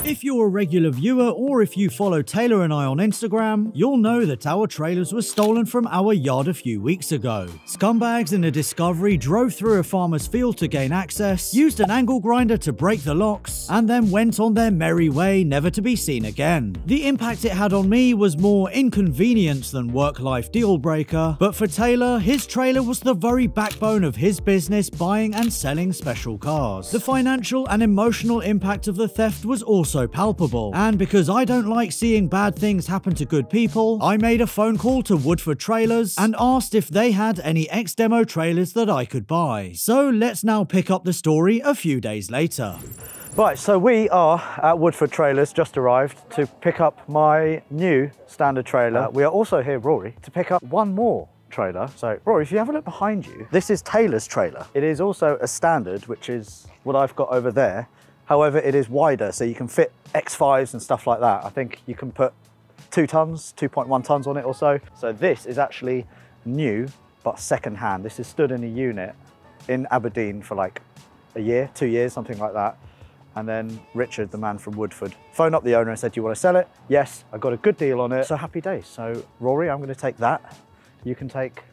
If you're a regular viewer or if you follow Taylor and I on Instagram, you'll know that our trailers were stolen from our yard a few weeks ago. Scumbags in a Discovery drove through a farmer's field to gain access, used an angle grinder to break the locks, and then went on their merry way never to be seen again. The impact it had on me was more inconvenience than work-life deal breaker, but for Taylor, his trailer was the very backbone of his business buying and selling special cars. The financial and emotional impact of the theft was also palpable, and because I don't like seeing bad things happen to good people, I made a phone call to Woodford Trailers and asked if they had any ex-demo trailers that I could buy. So let's now pick up the story a few days later. Right, so we are at Woodford Trailers, just arrived to pick up my new standard trailer. We are also here, Rory, to pick up one more trailer. So Rory, if you have a look behind you, this is Taylor's trailer. It is also a standard, which is what I've got over there. However, it is wider, so you can fit X5s and stuff like that. I think you can put 2 tons, 2.1 tons on it or so. So this is actually new, but second hand. This is stood in a unit in Aberdeen for like a year, 2 years, something like that. And then Richard, the man from Woodford, phoned up the owner and said, "Do you want to sell it?" "Yes, I got a good deal on it." So happy days. So Rory, I'm going to take that. You can take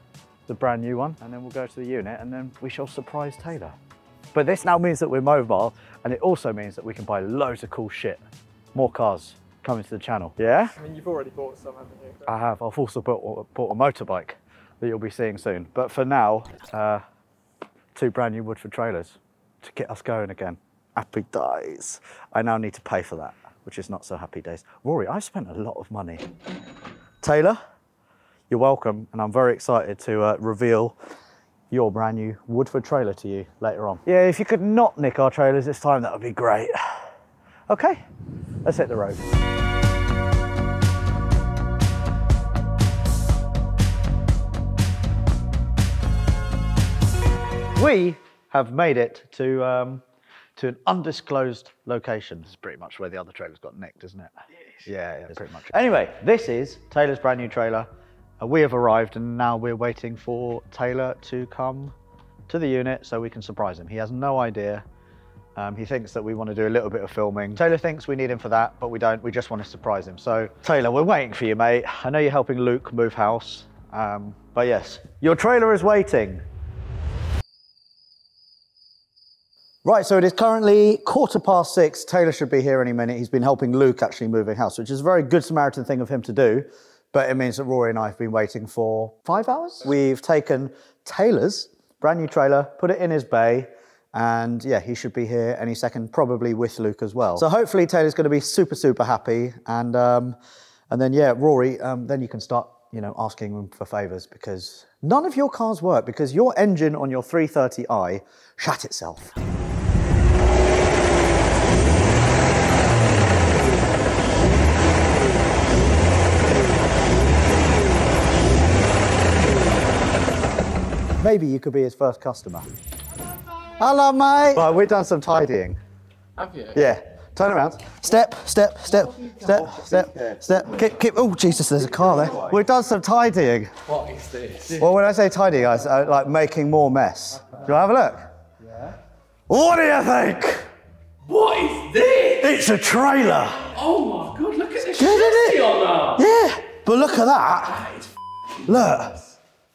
the brand new one, and then we'll go to the unit, and then we shall surprise Taylor. But this now means that we're mobile, and it also means that we can buy loads of cool shit. More cars coming to the channel. Yeah? I mean, you've already bought some, haven't you? I have. I've also bought a motorbike that you'll be seeing soon. But for now, 2 brand new Woodford trailers to get us going again. Happy days. I now need to pay for that, which is not so happy days. Rory, I spent a lot of money. Taylor, you're welcome, and I'm very excited to reveal your brand new Woodford trailer to you later on. Yeah, if you could not nick our trailers this time, that would be great. Okay, let's hit the road. We have made it to an undisclosed location. This is pretty much where the other trailer's got nicked, isn't it? Yes. Yeah, pretty much. Anyway, this is Taylor's brand new trailer. We have arrived, and now we're waiting for Taylor to come to the unit so we can surprise him. He has no idea. He thinks that we want to do a little bit of filming. Taylor thinks we need him for that, but we don't. We just want to surprise him. So Taylor, we're waiting for you, mate. I know you're helping Luke move house, but yes, your trailer is waiting. Right, so it is currently 6:15. Taylor should be here any minute. He's been helping Luke actually moving house, which is a very good Samaritan thing of him to do. But it means that Rory and I have been waiting for 5 hours. We've taken Taylor's brand new trailer, put it in his bay, and yeah, he should be here any second, probably with Luke as well. So hopefully Taylor's going to be super, super happy. And then yeah, Rory, then you can start, you know, asking him for favors, because none of your cars work because your engine on your 330i shat itself. Maybe you could be his first customer. Hello, mate. Well, we've done some tidying. Have you? Yeah. Turn around. Step, step, step, step, step, step. Keep. Oh, Jesus, there's a car there. We've done some tidying. What is this? Well, when I say tidying, I like making more mess. Do you want to have a look? Yeah. What do you think? What is this? It's a trailer. Oh my God, look at the chassis on that. Yeah, but look at that. That is Look.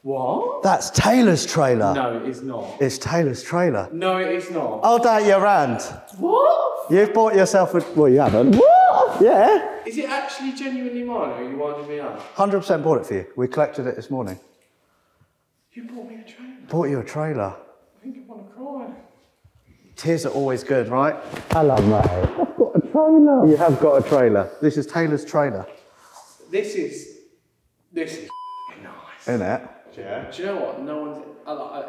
What? That's Taylor's trailer. No, it is not. It's Taylor's trailer. No, it is not. Hold out your hand. What? You've bought yourself a... Well, you haven't. What? Yeah. Is it actually genuinely mine, or are you winding me up? 100% bought it for you. We collected it this morning. You bought me a trailer? Bought you a trailer. I think I want to cry. Tears are always good, right? Hello, mate. I've got a trailer. You have got a trailer. This is Taylor's trailer. This is nice. Isn't it? Yeah. Do you know what? No one's... I'm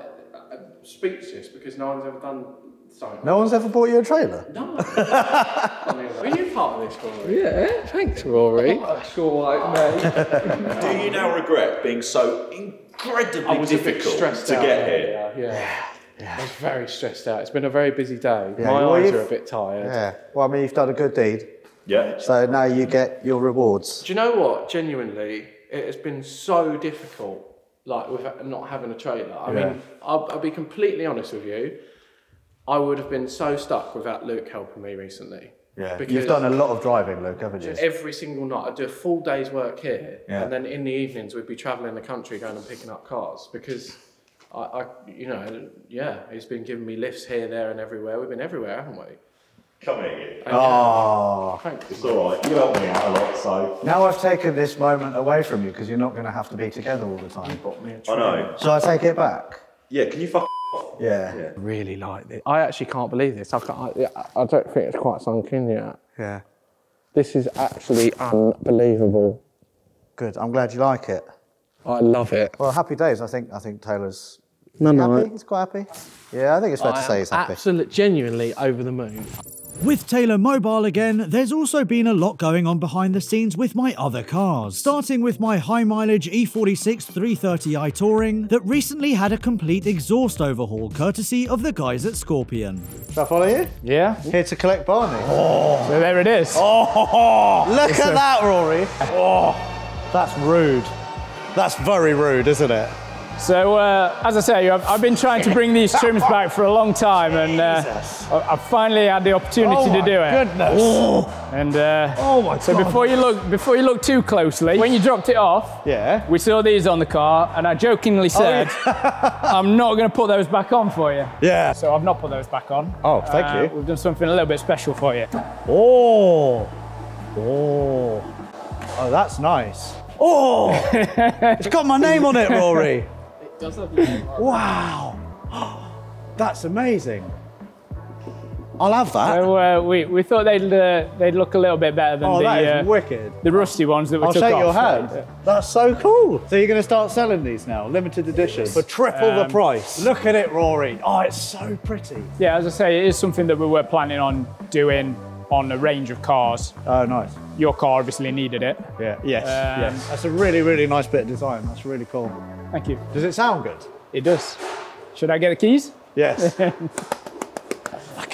speechless because no one's ever done something. No one's ever bought you a trailer? No. I mean, were you part of this, Rory? Yeah, thanks, Rory. That's all right, mate. Do you now regret being so incredibly difficult to get here? Yeah. I was very stressed out. It's been a very busy day. Yeah, My eyes are a bit tired. Yeah. Well, I mean, you've done a good deed. Yeah. So now you get your rewards. Do you know what? Genuinely, it has been so difficult, like with not having a trailer. I mean, I'll be completely honest with you. I would have been so stuck without Luke helping me recently. Yeah, you've done a lot of driving, Luke, haven't you? Every single night. I do a full day's work here, and then in the evenings we'd be travelling the country going and picking up cars because he's been giving me lifts here, there and everywhere. We've been everywhere, haven't we? Come here, you. Oh, thanks. It's all right. You help me out a lot, so. Now I've taken this moment away from you because you're not going to have to be together all the time. I know. Shall I take it back? Yeah, can you fuck off? Yeah. I really like this. I actually can't believe this. I don't think it's quite sunk in yet. Yeah. This is actually unbelievable. Good. I'm glad you like it. I love it. Well, happy days. I think Taylor's No. happy. He's quite happy. Yeah, I think it's fair to say he's happy. Absolutely, genuinely over the moon. With Taylor Mobile again, there's also been a lot going on behind the scenes with my other cars. Starting with my high-mileage E46 330i Touring that recently had a complete exhaust overhaul courtesy of the guys at Scorpion. Shall I follow you? Yeah. Here to collect Barney. Oh. So there it is. Oh, look at that, Rory. Oh, that's rude. That's very rude, isn't it? So, as I say, I've been trying to bring these trims back for a long time, and I've finally had the opportunity to do it. Goodness. Oh. And oh my so God. before you look too closely, when you dropped it off, we saw these on the car, and I jokingly said, I'm not going to put those back on for you. Yeah. So I've not put those back on. Oh, thank you. We've done something a little bit special for you. Oh. Oh. Oh, that's nice. Oh. It's got my name on it, Rory. Wow, that's amazing. I'll have that. So we thought they'd look a little bit better than that is wicked. The rusty ones that we I'll took shake off. your hand. That's so cool. So you're going to start selling these now, limited edition, for triple the price. Look at it, Rory. Oh, it's so pretty. Yeah, as I say, it is something that we were planning on doing on a range of cars. Oh, nice. Your car obviously needed it. Yeah. Yes. Yes. That's a really, really nice bit of design. That's really cool. Thank you. Does it sound good? It does. Should I get the keys? Yes. Look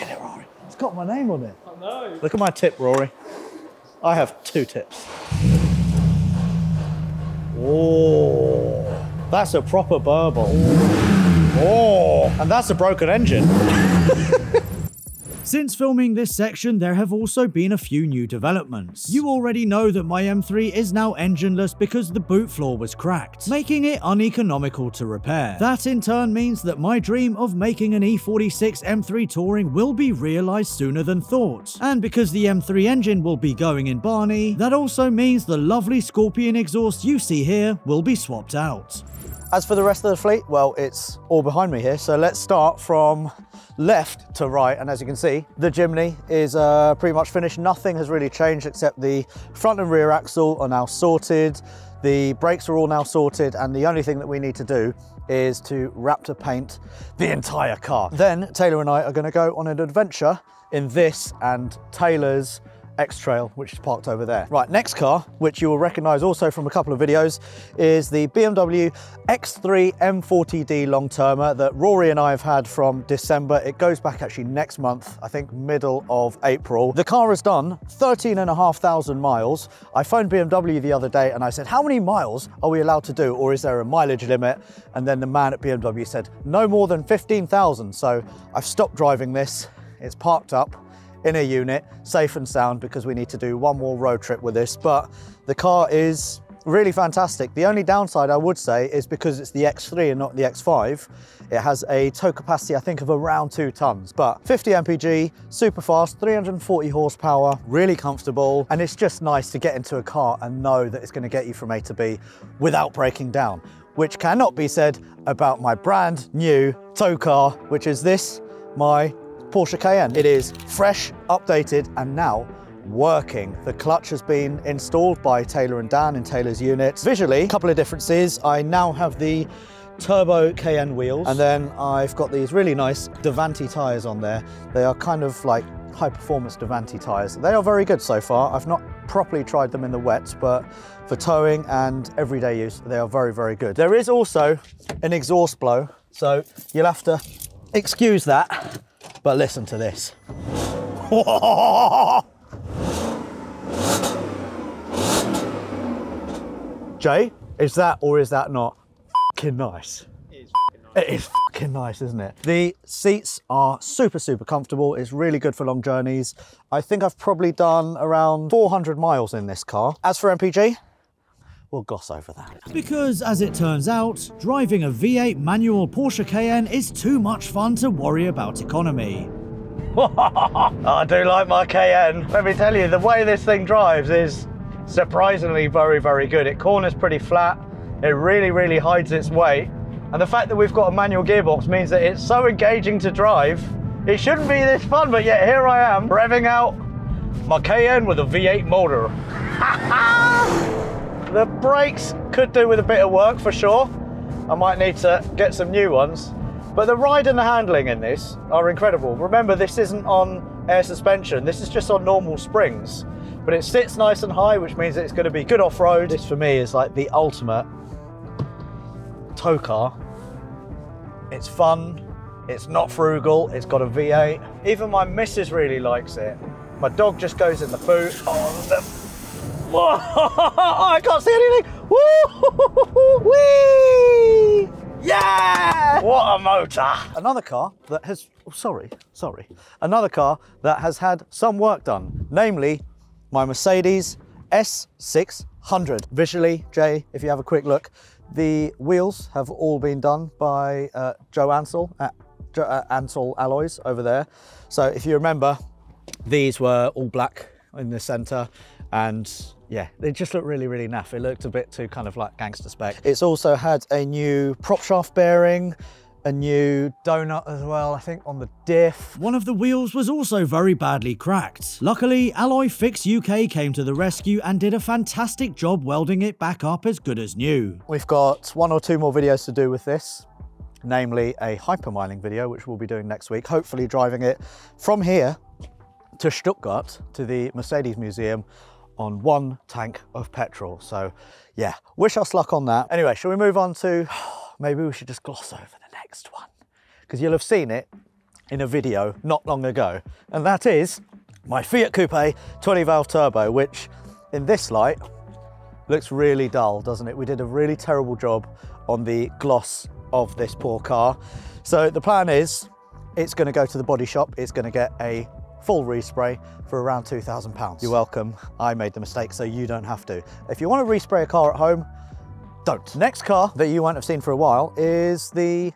at it, Rory. It's got my name on it. I know. Look at my tip, Rory. I have 2 tips. Oh, that's a proper burble. Oh, and that's a broken engine. Since filming this section, there have also been a few new developments. You already know that my M3 is now engineless because the boot floor was cracked, making it uneconomical to repair. That in turn means that my dream of making an E46 M3 Touring will be realised sooner than thought. And because the M3 engine will be going in Barney, that also means the lovely Scorpion exhaust you see here will be swapped out. As for the rest of the fleet, well, it's all behind me here, so let's start from left to right, and as you can see, the Jimny is pretty much finished. Nothing has really changed except the front and rear axle are now sorted, the brakes are all now sorted, and the only thing that we need to do is to Raptor paint the entire car. Then Taylor and I are going to go on an adventure in this and Taylor's X-Trail, which is parked over there. Right, next car, which you will recognise also from a couple of videos, is the BMW X3 M40D long-termer that Rory and I have had from December. It goes back actually next month, I think middle of April. The car has done 13,500 miles. I phoned BMW the other day and I said, how many miles are we allowed to do, or is there a mileage limit? And then the man at BMW said, no more than 15,000. So I've stopped driving this. It's parked up in a unit, safe and sound, because we need to do one more road trip with this. But the car is really fantastic. The only downside I would say is because it's the X3 and not the X5, it has a tow capacity I think of around 2 tons, but 50 mpg, super fast, 340 horsepower, really comfortable, and it's just nice to get into a car and know that it's going to get you from A to B without breaking down, which cannot be said about my brand new tow car, which is this, my Porsche Cayenne. It is fresh, updated, and now working. The clutch has been installed by Taylor and Dan in Taylor's unit. Visually, a couple of differences. I now have the turbo Cayenne wheels, and then I've got these really nice Davanti tyres on there. They are kind of like high-performance Davanti tyres. They are very good so far. I've not properly tried them in the wet, but for towing and everyday use, they are very, very good. There is also an exhaust blow, so you'll have to excuse that. But listen to this. Jay, is that or is that not f***ing nice? It is f***ing fucking nice, isn't it? The seats are super, super comfortable. It's really good for long journeys. I think I've probably done around 400 miles in this car. As for MPG, we'll gloss over that. Because, as it turns out, driving a V8 manual Porsche Cayenne is too much fun to worry about economy. I do like my Cayenne. Let me tell you, the way this thing drives is surprisingly very, very good. It corners pretty flat. It really, really hides its weight. And the fact that we've got a manual gearbox means that it's so engaging to drive. It shouldn't be this fun, but yet here I am, revving out my Cayenne with a V8 motor. The brakes could do with a bit of work for sure. I might need to get some new ones. But the ride and the handling in this are incredible. Remember, this isn't on air suspension. This is just on normal springs. But it sits nice and high, which means that it's going to be good off-road. This for me is like the ultimate tow car. It's fun. It's not frugal. It's got a V8. Even my missus really likes it. My dog just goes in the boot. Whoa, I can't see anything. Woo! Whee! Yeah! What a motor! Another car that has, another car that has had some work done, namely my Mercedes S600. Visually, Jay, if you have a quick look, the wheels have all been done by Joe Ansell at Ansell Alloys over there. So if you remember, these were all black in the center, and yeah, they just look really, really naff. It looked a bit too kind of like gangster spec. It's also had a new prop shaft bearing, a new donut as well, I think, on the diff. One of the wheels was also very badly cracked. Luckily, Alloy Fix UK came to the rescue and did a fantastic job welding it back up as good as new. We've got 1 or 2 more videos to do with this, namely a hypermiling video, which we'll be doing next week, hopefully driving it from here to Stuttgart to the Mercedes Museum on 1 tank of petrol. So yeah, wish us luck on that. Anyway, shall we move on to, maybe we should just gloss over the next one, because you'll have seen it in a video not long ago, and that is my Fiat Coupe 20 valve turbo, which in this light looks really dull, doesn't it? We did a really terrible job on the gloss of this poor car. So the plan is, it's going to go to the body shop, it's going to get a full respray for around £2,000. You're welcome. I made the mistake, so you don't have to. If you want to respray a car at home, don't. Next car that you won't have seen for a while is the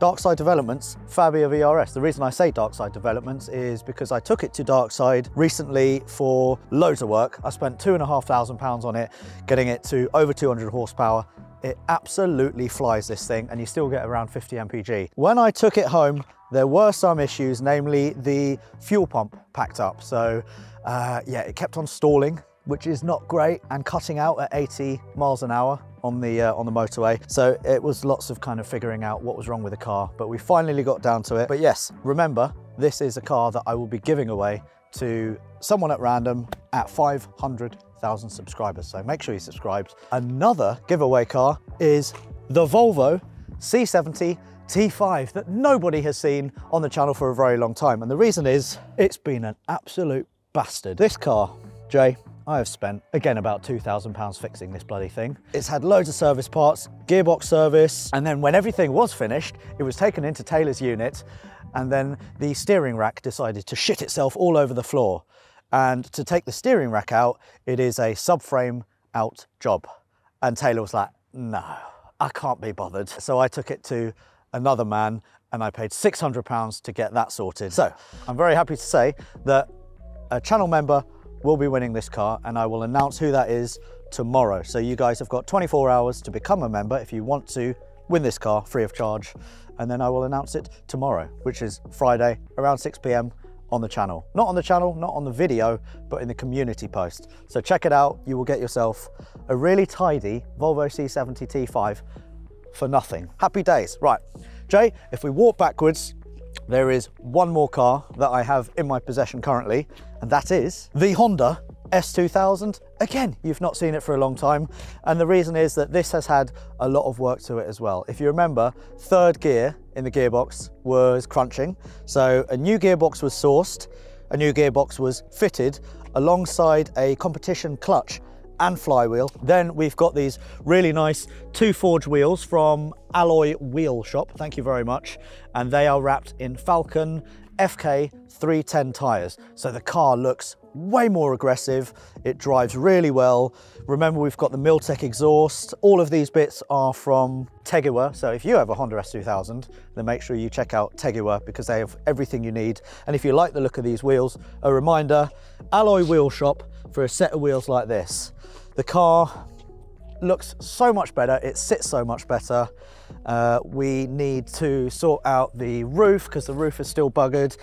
Darkside Developments Fabia VRS. The reason I say Darkside Developments is because I took it to Darkside recently for loads of work. I spent £2,500 on it, getting it to over 200 horsepower. It absolutely flies, this thing, and you still get around 50 mpg. When I took it home, there were some issues, namely the fuel pump packed up. So yeah, it kept on stalling, which is not great, and cutting out at 80 miles an hour on the motorway. So it was lots of kind of figuring out what was wrong with the car, but we finally got down to it. But yes, remember, this is a car that I will be giving away to someone at random at 500,000 subscribers. So make sure you subscribed. Another giveaway car is the Volvo C70 T5 that nobody has seen on the channel for a very long time. And the reason is, it's been an absolute bastard. This car, Jay, I have spent, again, about £2,000 fixing this bloody thing. It's had loads of service parts, gearbox service, and then when everything was finished, it was taken into Taylor's unit, and then the steering rack decided to shit itself all over the floor. And to take the steering rack out, it is a subframe out job. And Taylor was like, no, I can't be bothered. So I took it to another man, and I paid £600 to get that sorted. So I'm very happy to say that a channel member will be winning this car, and I will announce who that is tomorrow. So you guys have got 24 hours to become a member if you want to win this car free of charge, and then I will announce it tomorrow, which is Friday around 6 p.m. on the channel. Not on the channel, not on the video, but in the community post. So check it out. You will get yourself a really tidy Volvo C70 T5 for nothing. Happy days. Right, Jay, if we walk backwards, there is one more car that I have in my possession currently, and that is the Honda S2000. Again, you've not seen it for a long time, and the reason is that this has had a lot of work to it as well. If you remember, third gear in the gearbox was crunching, so a new gearbox was sourced, a new gearbox was fitted alongside a competition clutch and flywheel. Then we've got these really nice 2 forged wheels from Alloy Wheel Shop. Thank you very much. And they are wrapped in Falcon FK 310 tyres. So the car looks way more aggressive. It drives really well. Remember, we've got the Miltech exhaust. All of these bits are from Teguer. So if you have a Honda S2000, then make sure you check out Teguer because they have everything you need. And if you like the look of these wheels, a reminder, Alloy Wheel Shop for a set of wheels like this. The car looks so much better. It sits so much better. We need to sort out the roof because the roof is still buggered,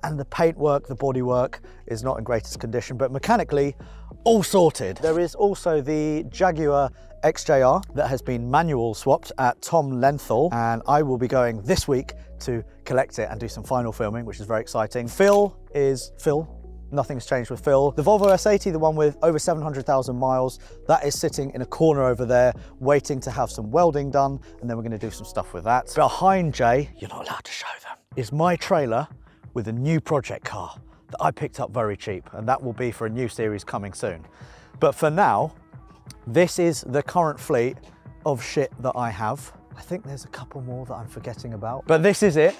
and the paintwork, the bodywork is not in greatest condition, but mechanically all sorted. There is also the Jaguar XJR that has been manual swapped at Tom Lenthal, and I will be going this week to collect it and do some final filming, which is very exciting. Phil is Phil. Nothing's changed with Phil. The Volvo S80, the one with over 700,000 miles, that is sitting in a corner over there, waiting to have some welding done, and then we're gonna do some stuff with that. Behind Jay, you're not allowed to show them, is my trailer with a new project car that I picked up very cheap, and that will be for a new series coming soon. But for now, this is the current fleet of shit that I have. I think there's a couple more that I'm forgetting about, but this is it.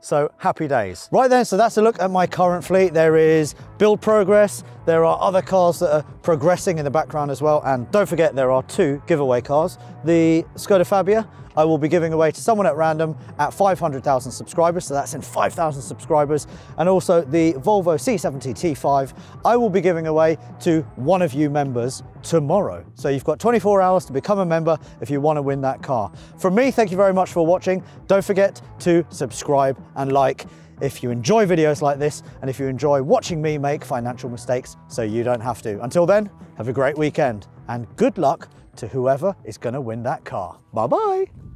So happy days. Right then, so that's a look at my current fleet. There is build progress. There are other cars that are progressing in the background as well. And don't forget, there are 2 giveaway cars. The Skoda Fabia, I will be giving away to someone at random at 500,000 subscribers. So that's in 5,000 subscribers. And also the Volvo C70 T5, I will be giving away to one of you members tomorrow. So you've got 24 hours to become a member if you want to win that car. From me, thank you very much for watching. Don't forget to subscribe and like if you enjoy videos like this, and if you enjoy watching me make financial mistakes so you don't have to. Until then, have a great weekend and good luck to whoever is going to win that car. Bye-bye.